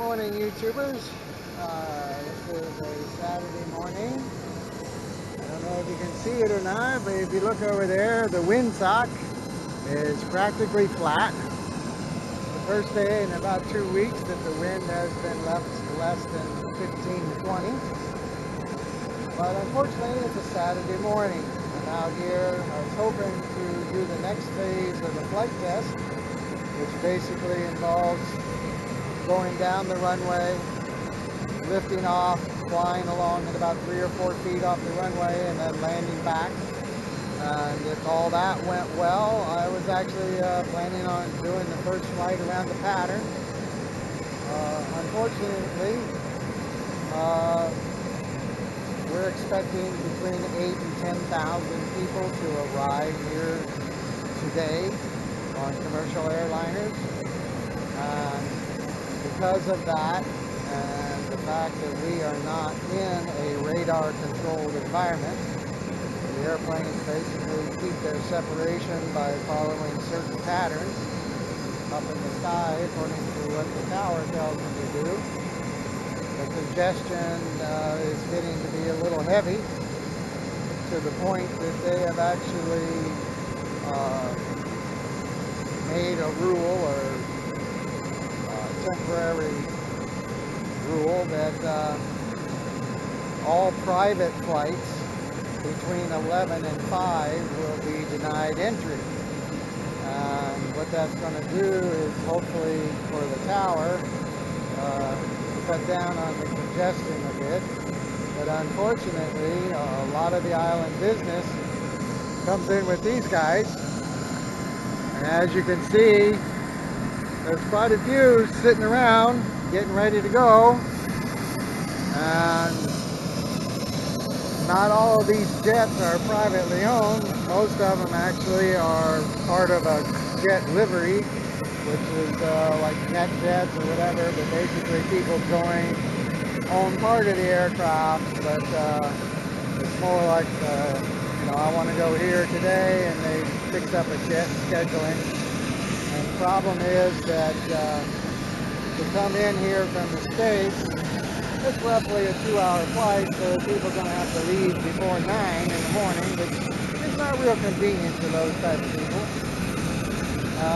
morning, YouTubers. This is a Saturday morning. I don't know if you can see it or not, but if you look over there, the windsock is practically flat. The first day in about 2 weeks that the wind has been left less than 15 to 20. But unfortunately, it's a Saturday morning. I'm out here. I was hoping to do the next phase of the flight test, which basically involves going down the runway, lifting off, flying along at about 3 or 4 feet off the runway, and then landing back. And if all that went well, I was actually planning on doing the first flight around the pattern. Unfortunately, we're expecting between 8 and 10,000 people to arrive here today on commercial airliners. And because of that, and the fact that we are not in a radar-controlled environment, the airplanes basically keep their separation by following certain patterns up in the sky according to what the tower tells them to do. The congestion is getting to be a little heavy to the point that they have actually made a rule or temporary rule that all private flights between 11 and 5 will be denied entry. And what that's going to do is hopefully for the tower cut down on the congestion a bit. But unfortunately, a lot of the island business comes in with these guys. And as you can see, there's quite a few sitting around getting ready to go. And not all of these jets are privately owned. Most of them actually are part of a jet livery, which is like net jets or whatever, but basically people own part of the aircraft, but it's more like, I want to go here today, and they fix up a jet scheduling. And the problem is that to come in here from the States, it's roughly a 2-hour flight, so people are going to have to leave before 9 in the morning, which is not real convenient for those type of people.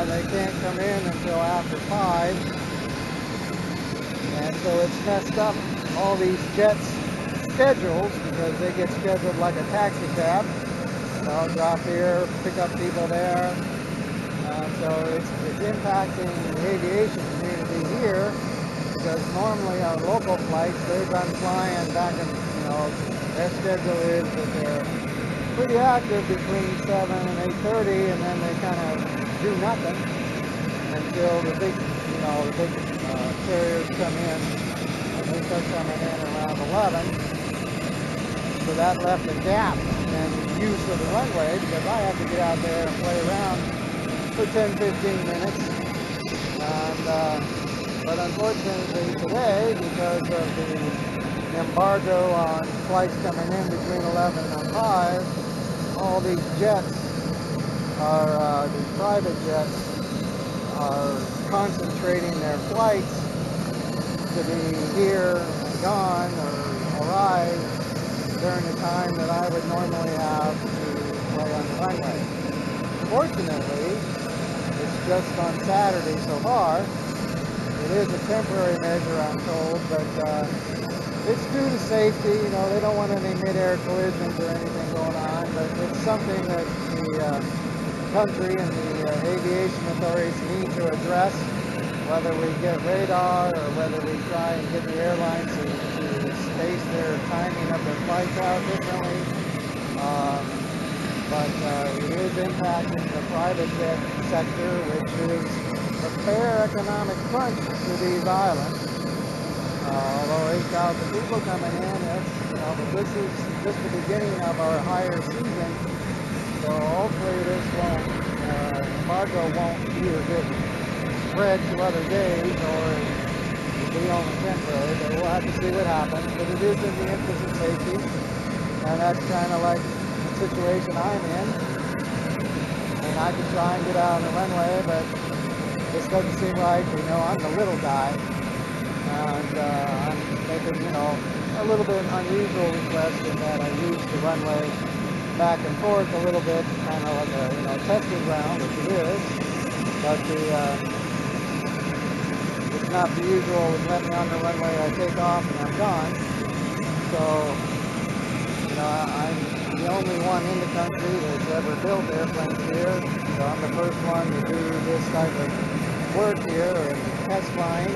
They can't come in until after 5, and so it's messed up all these jets' schedules because they get scheduled like a taxi cab. Drop here, pick up people there. So it's impacting the aviation community here, because normally on local flights they're done flying back and their schedule is that they're pretty active between 7 and 8:30, and then they kind of do nothing until the big carriers come in, and they start coming in around 11. So that left a gap in use of the runway, because I have to get out there and play around for 10-15 minutes. But unfortunately today, because of the embargo on flights coming in between 11 and 5, all these jets these private jets are concentrating their flights to be here and gone or arrive during the time that I would normally have to play on the runway. Fortunately, it's just on Saturday so far. It is a temporary measure, I'm told, but it's due to safety. They don't want any mid-air collisions or anything going on, but it's something that the country and the aviation authorities need to address, whether we get radar or whether we try and get the airlines to space their timing of their flights out differently. But it is impacting the private jet sector, which is a fair economic crunch for these islands. Although 8,000 people coming in, but this is just the beginning of our higher season, so hopefully this embargo won't either get spread to other days or be only temporary, but we'll have to see what happens. But it is in the interest of safety, and that's kind of like the situation I'm in. And I can try and get out on the runway, but this doesn't seem right. I'm the little guy. and I'm making, a little bit unusual request in that I use the runway back and forth a little bit, kind of like a, testing ground, which it is, but it's not the usual with let me on the runway, I take off and I'm gone. So, I'm the only one in the country that's ever built airplanes here, so I'm the first one to do this type of work here and test flying,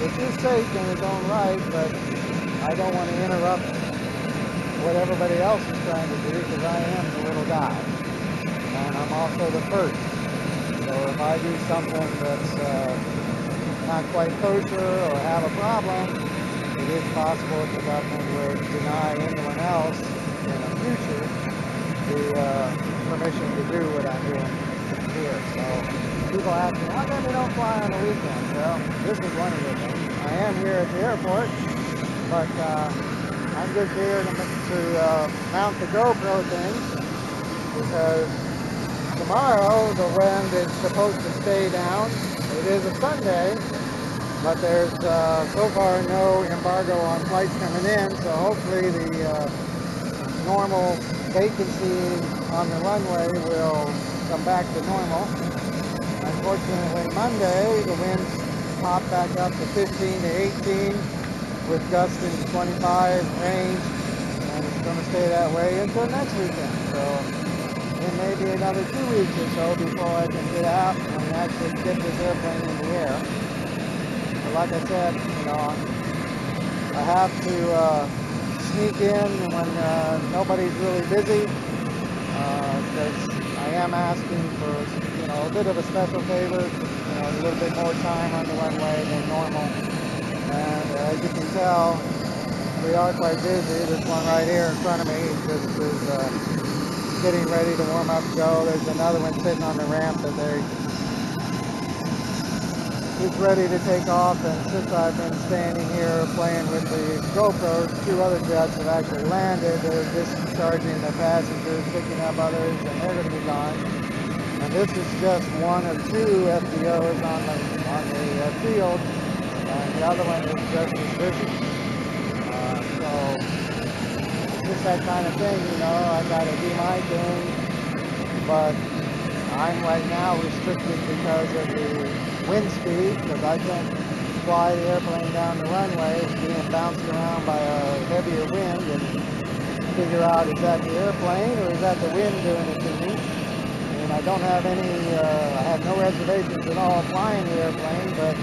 which is safe in its own right, but I don't want to interrupt what everybody else is trying to do because I am the little guy, and I'm also the first. So if I do something that's not quite kosher or have a problem, it is possible that the government would deny anyone else in the future the permission to do what I'm doing here. So people ask me, how come you don't fly on the weekends? Well, this is one of the things. I am here at the airport, but I'm just here to mount the Gopro thing because tomorrow the wind is supposed to stay down. It is a Sunday, but there's so far no embargo on flights coming in, so hopefully the normal vacancy on the runway will come back to normal. Unfortunately, Monday the winds pop back up to 15 to 18 with gusts in 25 range, and it's going to stay that way until next weekend. So it may be another 2 weeks or so before I can get out and actually get this airplane in the air. But like I said, I have to sneak in when nobody's really busy, because I am asking for, a bit of a special favor, a little bit more time on the runway than normal. And as you can tell, we are quite busy. This one right here in front of me just is getting ready to warm up to go. There's another one sitting on the ramp that is ready to take off, and since I've been standing here playing with the GoPros, 2 other jets have actually landed. They're discharging the passengers, picking up others, and they're going to be gone. And this is just one of 2 FBOs on the field, and the other one is just as busy. So it's just that kind of thing, I got to do my thing, but I'm right now restricted because of the wind speed, because I can't fly the airplane down the runway. It's being bounced around by a heavier wind and figure out, is that the airplane or is that the wind doing it to me? And I don't have I have no reservations at all flying the airplane, but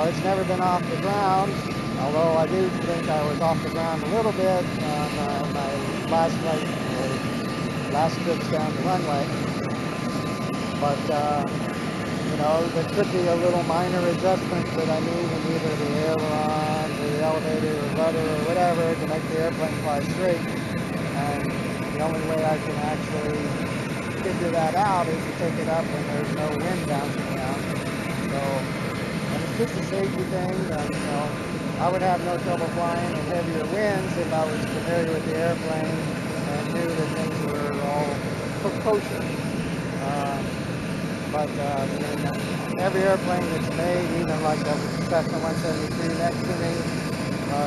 it's never been off the ground, although I do think I was off the ground a little bit on my last flight, or last trips down the runway. But there could be a little minor adjustment that I need in either the aileron or the elevator or rudder or whatever to make the airplane fly straight. And the only way I can actually figure that out is to take it up when there's no wind bouncing around. So, and it's just a safety thing. I would have no trouble flying in heavier winds if I was familiar with the airplane and knew that things were all kosher. But every airplane that's made, even like the Cessna 173 next to me,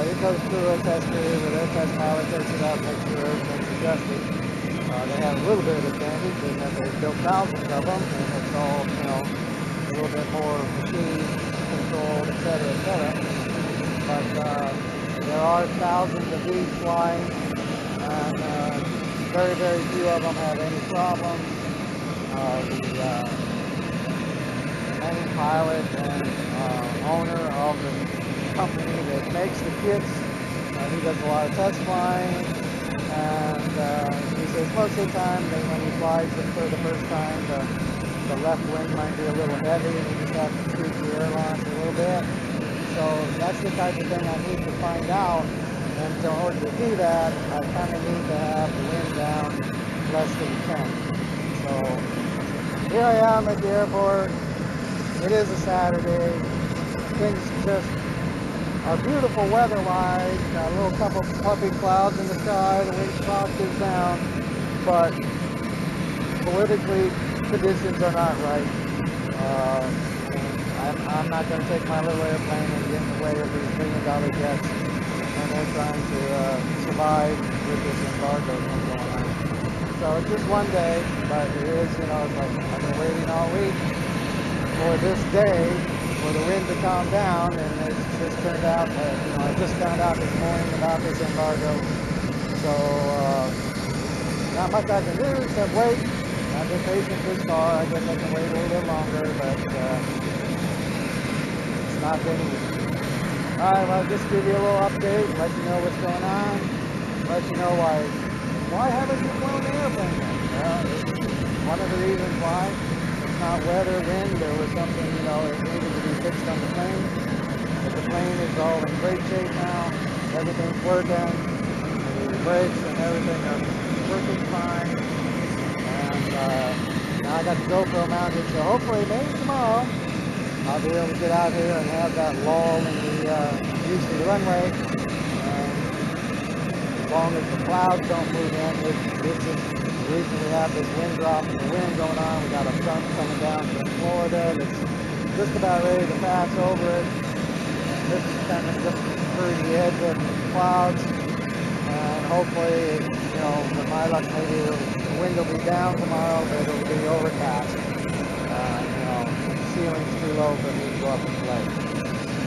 it goes through a test period where their test pilot takes it up, makes sure everything's adjusted. They have a little bit of advantage in that they've built thousands of them, and it's all, a little bit more machine controlled, et cetera, et cetera. But there are thousands of these flying, and very, very few of them have any problems. The main pilot and owner of the company that makes the kits, he does a lot of test flying, and he says most of the time when he flies for the first time, the left wing might be a little heavy and you just have to tweak the ailerons a little bit. So that's the type of thing I need to find out, and in order to do that, I kind of need to have the wind down less than 10. So here I am at the airport. It is a Saturday. Things just are beautiful weather-wise. Got a little couple fluffy clouds in the sky. The wind sock is down, but politically conditions are not right. I'm not going to take my little airplane and get in the way of these $1 million jets when they're trying to survive with this embargo thing going on. So it's just one day, but it is, you know, it's like I've been waiting all week for this day for the wind to calm down, and it's just turned out, you know, I just found out this morning about this embargo. So not much I can do except wait. I've been patient this far. I guess I can wait a little bit longer, but it's not been easy. All right, well, just give you a little update, let you know what's going on, let you know why haven't you flown the airplane yet? Well, it's one of the reasons why. It's not weather, wind, there was something, you know, it needed to be fixed on the plane. But the plane is all in great shape now. Everything's working. The brakes and everything are working fine. And now I got the Gopro mounted, so hopefully maybe tomorrow I'll be able to get out here and have that lull in the use of the runway. As long as the clouds don't move in, this is the reason we have this wind drop and the wind going on. We got a front coming down from Florida that's just about ready to pass over it. And this is kind of just through the edge of the clouds. And hopefully, you know, with my luck, maybe the wind will be down tomorrow, but it'll be overcast. You know, the ceiling's too low for me to go up and play.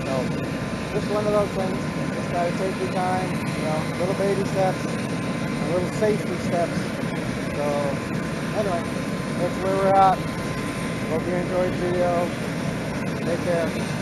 So, just one of those things. Just gotta take your time, you know, little baby steps, and little safety steps. So, anyway, that's where we're at. Hope you enjoyed the video. Take care.